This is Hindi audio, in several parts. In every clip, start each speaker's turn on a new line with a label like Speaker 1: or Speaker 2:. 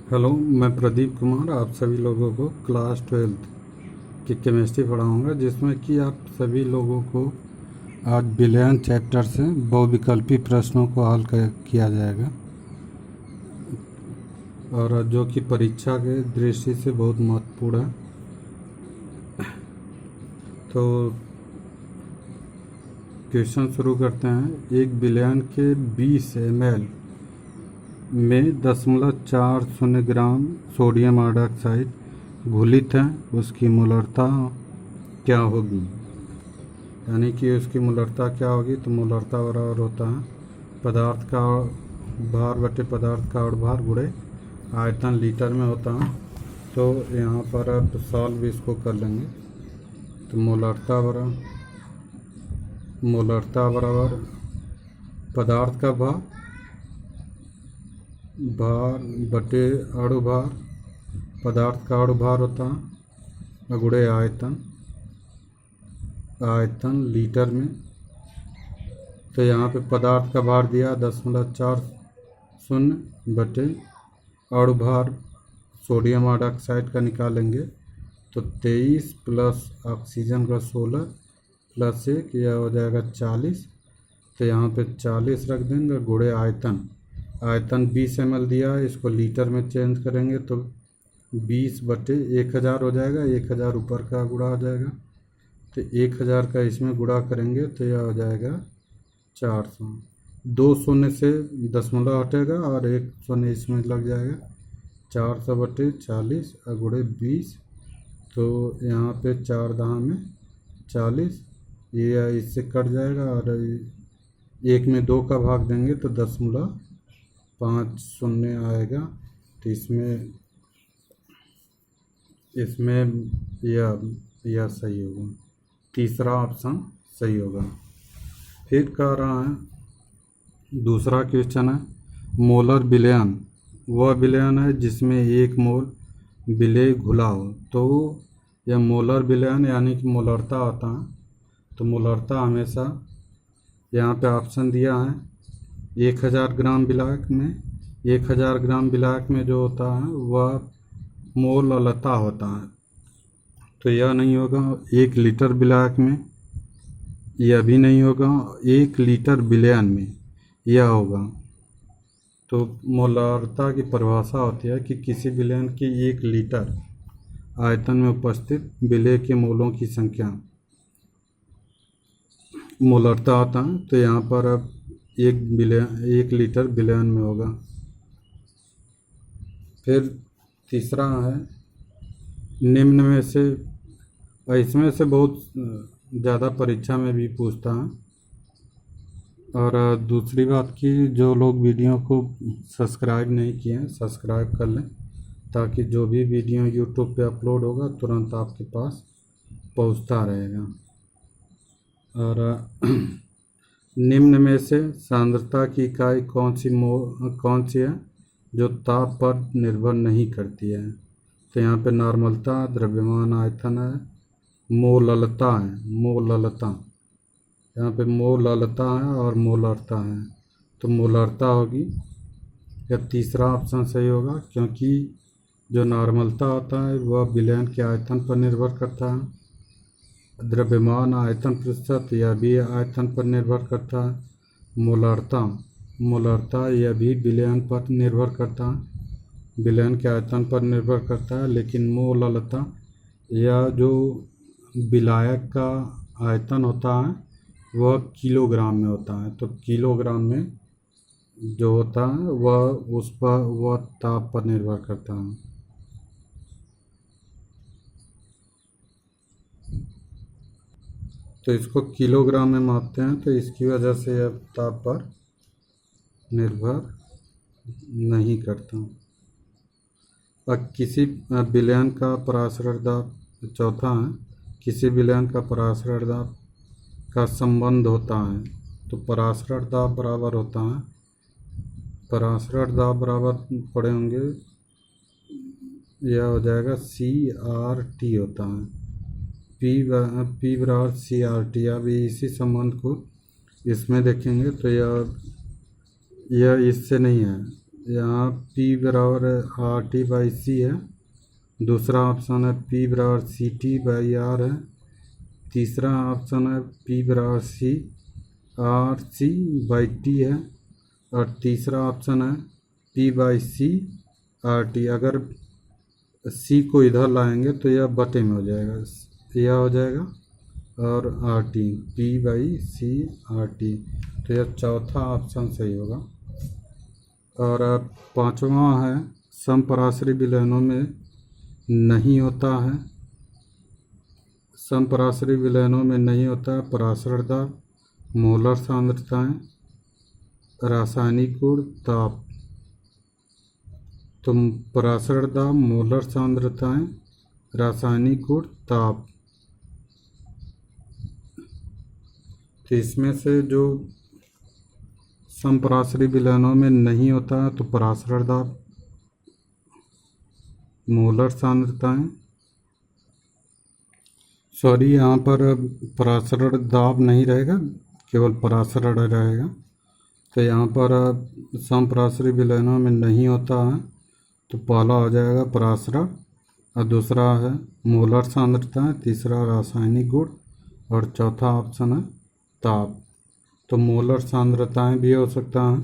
Speaker 1: हेलो, मैं प्रदीप कुमार आप सभी लोगों को क्लास 12th की केमिस्ट्री पढ़ाऊंगा, जिसमें कि आप सभी लोगों को आज बिलियन चैप्टर से बहुविकल्पी प्रश्नों को हल किया जाएगा, और जो कि परीक्षा के दृष्टि से बहुत महत्वपूर्ण है। तो क्वेश्चन शुरू करते हैं। 1 बिलियन के 20 ml में 0.40 ग्राम सोडियम हाइड्रोक्साइड घुलित है, उसकी मोलरता क्या होगी? यानी कि उसकी मोलरता क्या होगी? तो मोलरता बराबर होता है पदार्थ का भार बटे पदार्थ का भार गुणे आयतन लीटर में होता है। तो यहाँ पर आप सॉल्व इसको कर लेंगे। तो मोलरता बराबर पदार्थ का भार बटे अणु भार, पदार्थ का अणु भार होता है गुणे आयतन लीटर में। तो यहाँ पे पदार्थ का भार दिया 0.40 बटे अणु भार सोडियम हाइड्रोक्साइड का निकालेंगे तो 23 प्लस ऑक्सीजन का 16 प्लस 1 यह हो जाएगा 40। तो यहाँ पे 40 रख देंगे गुणे आयतन 20 ml दिया है, इसको लीटर में चेंज करेंगे तो 20 बटे 1000 हो जाएगा। 1000 ऊपर का गुणा हो जाएगा, तो 1000 का इसमें गुणा करेंगे तो यह हो जाएगा 400। 2 शून्य से दशमलव हटेगा और 1 शून्य इसमें लग जाएगा। 400 बटे 40 गुणे 20, तो यहाँ पे 4 दहा में 40, ये इससे कट जाएगा और 1 में 2 का भाग देंगे तो 0.50 आएगा। तो इसमें यह सही होगा, तीसरा ऑप्शन सही होगा। फिर कह रहा है दूसरा क्वेश्चन है, मोलर विलयन वह विलयन है जिसमें 1 मोल विलेय घुला हो। तो यह मोलर विलयन यानी कि मोलरता होता है। तो मोलरता हमेशा यहाँ पे ऑप्शन दिया है 1000 ग्राम विलायक में। 1000 ग्राम विलायक में जो होता है वह मोललता होता है, तो यह नहीं होगा। 1 लीटर विलायक में यह भी नहीं होगा। 1 लीटर विलयन में यह होगा। तो मोलरता की परिभाषा होती है कि किसी विलयन की 1 लीटर आयतन में उपस्थित विलेय के मोलों की संख्या मोलरता होता है। तो यहाँ पर अब 1 लीटर विलयन में होगा। फिर तीसरा है, निम्न में से, इसमें से बहुत ज़्यादा परीक्षा में भी पूछता है। और दूसरी बात कि जो लोग वीडियो को सब्सक्राइब नहीं किए हैं सब्सक्राइब कर लें, ताकि जो भी वीडियो यूट्यूब पे अपलोड होगा तुरंत आपके पास पहुंचता रहेगा। और निम्न में से सांद्रता की इकाई कौन सी है जो ताप पर निर्भर नहीं करती है? तो यहाँ पे नॉर्मलता, द्रव्यमान आयतन है, मोललता है। यहाँ पे मोललता है और मोलरता है, तो मोलरता होगी। या तीसरा ऑप्शन सही होगा, क्योंकि जो नॉर्मलता होता है वह विलयन के आयतन पर निर्भर करता है। द्रव्यमान आयतन प्रतिशत यह भी आयतन पर निर्भर करता है। मोलरता यह भी विलयन पर निर्भर करता है, विलयन के आयतन पर निर्भर करता है। लेकिन मोललता यह जो विलायक का आयतन होता है वह किलोग्राम में होता है। तो किलोग्राम में जो होता है वह ताप पर निर्भर करता है। तो इसको किलोग्राम में मापते हैं, तो इसकी वजह से यह ताप पर निर्भर नहीं करता। अब किसी विलयन का पराशरण दाब, चौथा है, किसी विलयन का पराशरण दाब का संबंध होता है। तो पराशरण दाब बराबर होता है, पराशरण दाब बराबर पड़े होंगे, यह हो जाएगा CRT होता है। P बराबर CRT। अब इसी संबंध को इसमें देखेंगे तो यह इससे नहीं है, यहाँ P बराबर आर टी बाई सी है। दूसरा ऑप्शन है P बराबर सी टी बाई आर है। तीसरा ऑप्शन है P बराबर C R C by T है। और तीसरा ऑप्शन है P by C R T. अगर C को इधर लाएंगे तो यह बटे में हो जाएगा, यह हो जाएगा और R T P by C R T. तो यह चौथा ऑप्शन सही होगा। और अब पांचवा है समपराश्रयी विलयनों में नहीं होता है। समपराश्रयी विलयनों में नहीं होता है परासरण दाब, मोलर सांद्रताएं, रासायनिक गुण, ताप। तो परासरण दाब, मोलर सांद्रताएं, रासायनिक गुण, ताप। तो इसमें से जो समपराश्रयी विलयनों में नहीं होता है तो परासरण दाब, मोलर सांद्रताएं, सॉरी यहाँ पर परासरण दाब नहीं रहेगा, केवल परासरण रहेगा। तो यहाँ पर समपराश्रयी विलयनों में नहीं होता है तो पहला हो जाएगा परासरण और दूसरा है मोलर सांद्रता, तीसरा रासायनिक गुण और चौथा ऑप्शन है ताप। तो मोलर सांद्रताएं भी हो सकता है,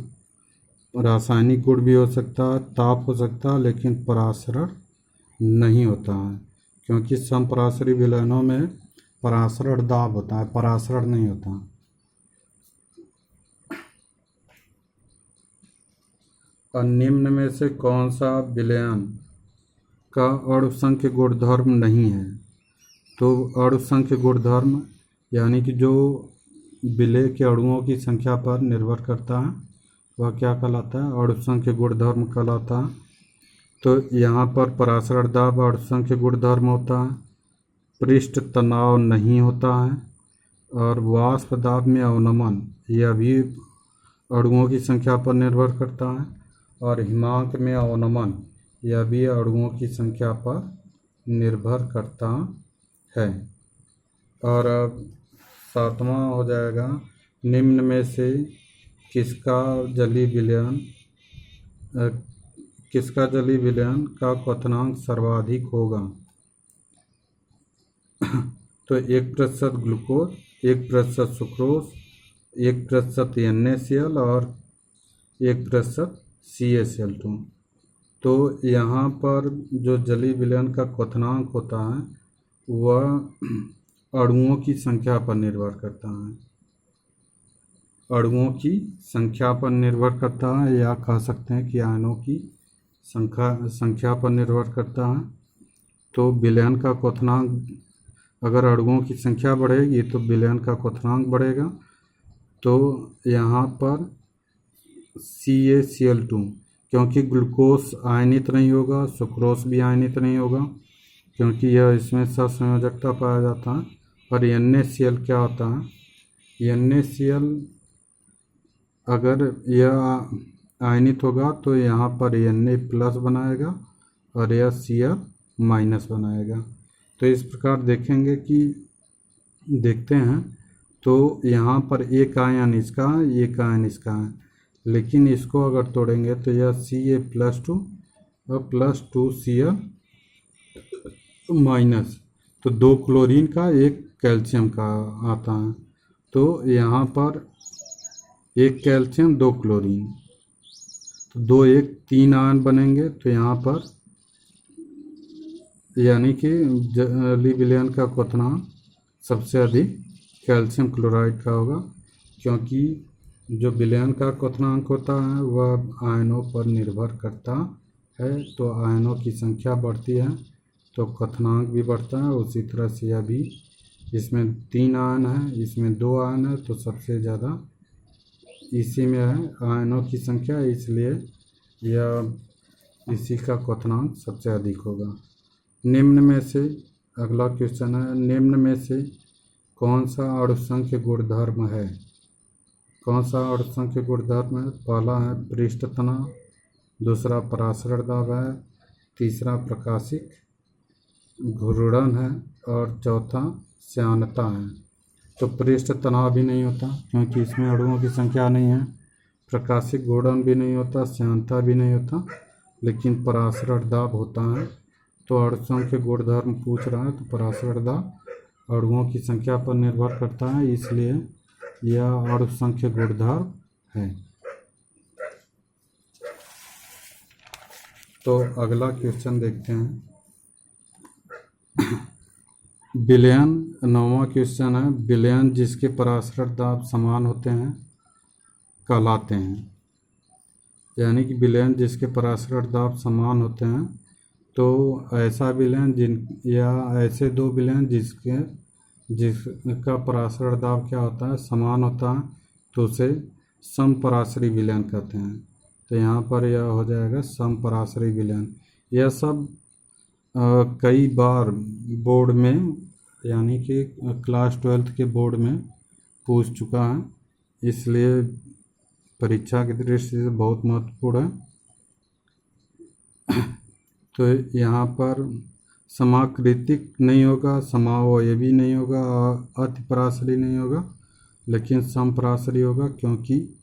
Speaker 1: रासायनिक गुण भी हो सकता है, ताप हो सकता है, लेकिन परासरण नहीं होता है क्योंकि समपराश्रयी विलयनों में परासरण दाब होता है, परासरण नहीं होता। और निम्न में से कौन सा विलयन का अणुसंख्य गुणधर्म नहीं है? तो अणुसंख्य गुणधर्म यानी कि जो विलेय के अणुओं की संख्या पर निर्भर करता है वह क्या कहलाता है? अणुसंख्य गुणधर्म कहलाता है। तो यहाँ पर परासरण दाब अणुसंख्य गुणधर्म होता है, पृष्ठ तनाव नहीं होता है और वाष्प दाब में अवनमन यह भी अणुओं की संख्या पर निर्भर करता है और हिमांक में अवनमन यह भी अणुओं की संख्या पर निर्भर करता है। और अब सातवां हो जाएगा निम्न में से किसका जलीय विलयन का क्वथनांक सर्वाधिक होगा? तो 1% ग्लूकोज, 1% सुक्रोज, 1% NaCl और 1% CaCl2। तो यहाँ पर जो जलीय विलयन का क्वथनांक होता है वह अणुओं की संख्या पर निर्भर करता है, अणुओं की संख्या पर निर्भर करता है या कह सकते हैं कि आयनों की संख्या पर निर्भर करता है। तो विलयन का क्वथनांक अगर अणुओं की संख्या बढ़ेगी तो विलयन का क्वथनांक बढ़ेगा। तो यहाँ पर CaCl2 क्योंकि ग्लूकोज आयनित नहीं होगा, सुक्रोज भी आयनित नहीं होगा क्योंकि यह इसमें सहसंयोजकता पाया जाता है। और NaCl क्या होता है? NaCl अगर यह आयनित होगा तो यहाँ पर Na+ बनाएगा और यह Cl- बनाएगा। तो इस प्रकार देखते हैं तो यहाँ पर एक आयन इसका है, एक आयन इसका है, लेकिन इसको अगर तोड़ेंगे तो यह Ca+2 और +2Cl-। तो 2 क्लोरीन का, एक कैल्शियम का आता है। तो यहाँ पर 1 कैल्शियम 2 क्लोरीन, तो 2 1 3 आयन बनेंगे। तो यहाँ पर यानी कि जलीय विलयन का क्वथनांक सबसे अधिक कैल्शियम क्लोराइड का होगा क्योंकि जो विलयन का क्वथनांक होता है वह आयनों पर निर्भर करता है। तो आयनों की संख्या बढ़ती है तो क्वथनांक भी बढ़ता है। उसी तरह से यह भी, इसमें 3 आयन है, इसमें 2 आयन है, तो सबसे ज़्यादा इसी में है आयनों की संख्या, इसलिए यह इसी का क्वथनांक सबसे अधिक होगा। निम्न में से अगला क्वेश्चन है, निम्न में से कौन सा अणुसंख्य गुणधर्म है? कौन सा अणुसंख्य गुणधर्म है? पहला है पृष्ठ तनाव, दूसरा परासरण दाब है, तीसरा प्रकाशिक घूर्णन है और चौथा श्यानता है। तो पृष्ठ तनाव भी नहीं होता क्योंकि इसमें अणुओं की संख्या नहीं है, प्रकाशिक घूर्णन भी नहीं होता, श्यानता भी नहीं होता, लेकिन परासरण दाब होता है। तो अणुसंख्य गुणधर्म पूछ रहा है, तो परासरण दाब अणुओं की संख्या पर निर्भर करता है, इसलिए यह अणुसंख्य गुणधर्म है। तो अगला क्वेश्चन देखते हैं। विलयन 9वां क्वेश्चन है। विलयन जिसके परासरण दाब समान होते हैं कहलाते हैं। यानी कि विलयन जिसके परासरण दाब समान होते हैं, तो ऐसा विलयन या ऐसे दो विलयन जिसका परासरण दाब क्या होता है, समान होता है, तो उसे समपरासरी विलयन कहते हैं। तो यहाँ पर यह हो जाएगा समपरासरी विलयन। यह सब कई बार बोर्ड में, यानी कि क्लास 12th के बोर्ड में पूछ चुका है, इसलिए परीक्षा की दृष्टि से बहुत महत्वपूर्ण है। तो यहाँ पर समाकृतिक नहीं होगा, समावयवी नहीं होगा, अतिपरासरी नहीं होगा, लेकिन समपरासरी होगा, क्योंकि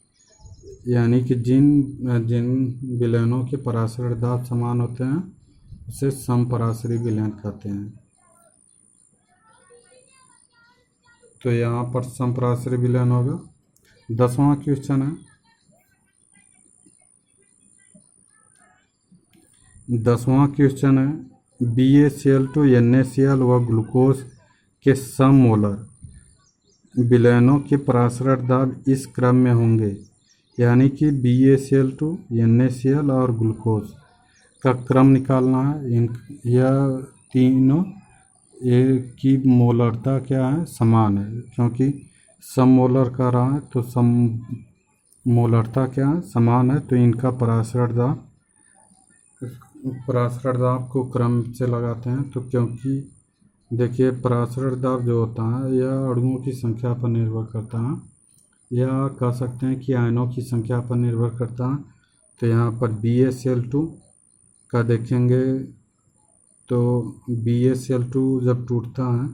Speaker 1: यानी कि जिन विलयनों के परासरण दाब समान होते हैं उसे समपरासरी विलयन कहते हैं। तो यहाँ पर समपरासरी विलयन होगा। 10वां क्वेश्चन है। 10वां क्वेश्चन है, BaCl2 NaCl व ग्लूकोज के सममोलर विलयनों के परासरण दाब इस क्रम में होंगे। यानी कि BaCl2 NaCl और ग्लूकोज का क्रम निकालना है। यह तीनों की मोलरता क्या है, समान है, क्योंकि सममोलर का रहा है तो सममोलरता क्या है, समान है। तो इनका परासरण दाब को क्रम से लगाते हैं। तो क्योंकि देखिए परासरण दाब जो होता है यह अणुओं की संख्या पर निर्भर करता है, या कह सकते हैं कि आयनों की संख्या पर निर्भर करता है। तो यहाँ पर BaCl2 का देखेंगे तो BaCl2 जब टूटता है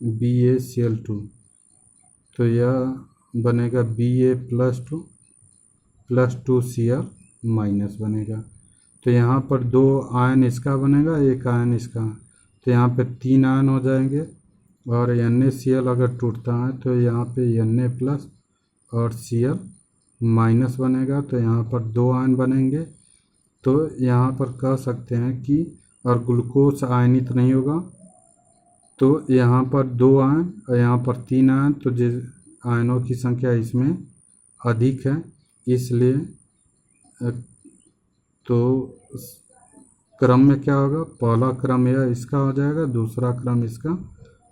Speaker 1: BaCl2, तो यह बनेगा Ba+2 +2Cl- बनेगा। तो यहाँ पर दो आयन इसका बनेगा, एक आयन इसका, तो यहाँ पे 3 आयन हो जाएंगे। और NaCl अगर टूटता है तो यहाँ पे Na+ और Cl- बनेगा, तो यहाँ पर 2 आयन बनेंगे। तो यहाँ पर कह सकते हैं कि, और ग्लूकोज आयनित नहीं होगा, तो यहाँ पर 2 आयन और यहाँ पर 3 आयन, तो जिस आयनों की संख्या इसमें अधिक है, इसलिए तो क्रम में क्या होगा, पहला क्रम यह इसका हो जाएगा, दूसरा क्रम इसका,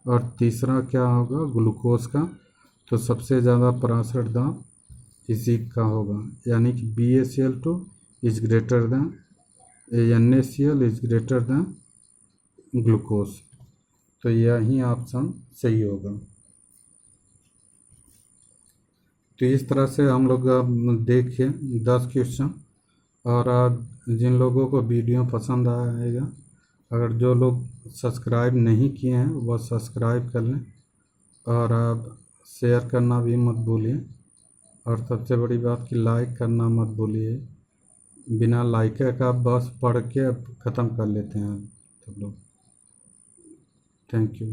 Speaker 1: और तीसरा क्या होगा, ग्लूकोज का। तो सबसे ज़्यादा परासरण दाब इसी का होगा, यानी कि BaCl2 is greater than NaCl is greater than glucose. तो यही ऑप्शन सही होगा। तो इस तरह से हम लोग देखिए 10 क्वेश्चन। और जिन लोगों को वीडियो पसंद आएगा, अगर जो लोग सब्सक्राइब नहीं किए हैं वह सब्सक्राइब कर लें, और आप शेयर करना भी मत भूलिए, और सबसे बड़ी बात कि लाइक करना मत भूलिए। बिना लाइक का बस पढ़ के ख़त्म कर लेते हैं सब लोग। Thank you.